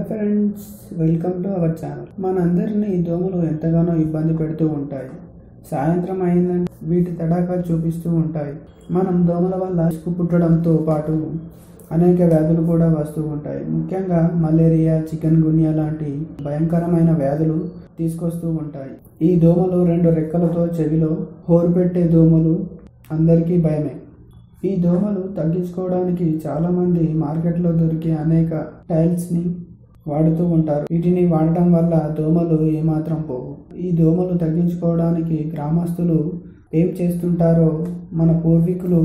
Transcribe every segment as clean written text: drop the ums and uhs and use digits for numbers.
Friends, welcome to our channel. మనందరినీ దోమలు ఎంతగానో ఇబ్బంది పెడుతూ ఉంటాయి. సాయంత్రం అయిందంటే వీటి తడాకా చూపిస్తూ ఉంటాయి. మనం దోమల వల్ల ఇసుకు పుట్టడంతో పాటు అనేక వ్యాధులు కూడా వస్తూ ఉంటాయి. ముఖ్యంగా మలేరియా, చికెన్ గున్యా లాంటి భయంకరమైన వ్యాధులు తీసుకొస్తూ ఉంటాయి. ఈ దోమలు 2 రెక్కలతో చెవిలో హోరు పెట్టే దోమలు అందరికీ భయమే. ఈ దోమలు తగ్గించుకోవడానికి చాలామంది మార్కెట్లో దొరికే అనేక టైల్స్ని వాడుతూ ఉంటారు. వీటిని వాడటం వల్ల దోమలు ఏమాత్రం పోవు. ఈ దోమలు తగ్గించుకోవడానికి గ్రామస్తులు ఏం చేస్తుంటారో, మన పూర్వీకులు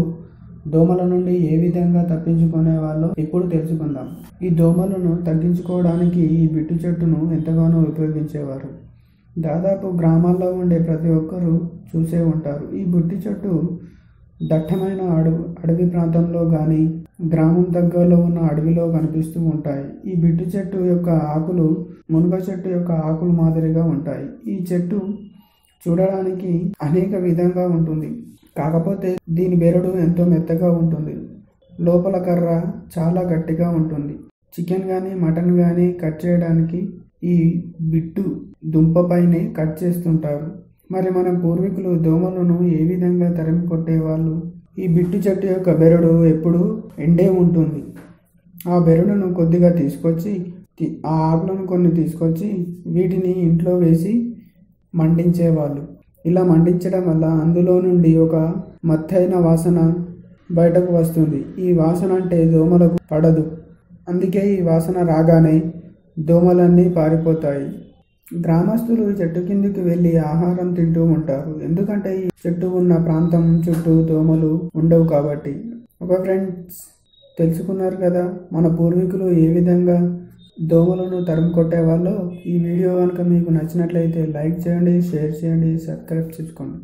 దోమల నుండి ఏ విధంగా తప్పించుకునే వాళ్ళో ఇప్పుడు తెలుసుకుందాం. ఈ దోమలను తగ్గించుకోవడానికి ఈ బిట్టు చెట్టును ఎంతగానో ఉపయోగించేవారు. దాదాపు గ్రామాల్లో ఉండే ప్రతి ఒక్కరూ చూసే ఉంటారు. ఈ బిట్టు చెట్టు దట్టమైన అడవి ప్రాంతంలో కానీ గ్రామం దగ్గరలో ఉన్న అడవిలో కనిపిస్తూ ఉంటాయి. ఈ బిట్టు చెట్టు యొక్క ఆకులు మునగ చెట్టు యొక్క ఆకులు మాదిరిగా ఉంటాయి. ఈ చెట్టు చూడడానికి అనేక విధంగా ఉంటుంది. కాకపోతే దీని బెరడు ఎంతో మెత్తగా ఉంటుంది. లోపల కర్ర చాలా గట్టిగా ఉంటుంది. చికెన్ కానీ మటన్ కానీ కట్ చేయడానికి ఈ బిట్టు దుంపపైనే కట్ చేస్తుంటారు. మరి మన పూర్వీకులు దోమలను ఏ విధంగా తరిమి కొట్టేవాళ్ళు? ఈ బిట్టు చెట్టు యొక్క బెరడు ఎప్పుడు ఎండే ఉంటుంది. ఆ బెరడును కొద్దిగా తీసుకొచ్చి, ఆ ఆకులను కొన్ని తీసుకొచ్చి వీటిని ఇంట్లో వేసి మండించేవాళ్ళు. ఇలా మండించడం వల్ల అందులో నుండి ఒక మత్తైన వాసన బయటకు వస్తుంది. ఈ వాసన అంటే దోమలకు పడదు. అందుకే ఈ వాసన రాగానే దోమలన్నీ పారిపోతాయి. గ్రామస్తులు ఈ చెట్టు కిందికి వెళ్ళి ఆహారం తింటూ ఉంటారు. ఎందుకంటే ఈ చెట్టు ఉన్న ప్రాంతం చుట్టూ దోమలు ఉండవు కాబట్టి. ఓకే ఫ్రెండ్స్, తెలుసుకున్నారు కదా మన పూర్వీకులు ఏ విధంగా దోమలను తరిమి కొట్టేవాళ్ళో. ఈ వీడియో కనుక మీకు నచ్చినట్లయితే లైక్ చేయండి, షేర్ చేయండి, సబ్స్క్రైబ్ చేసుకోండి.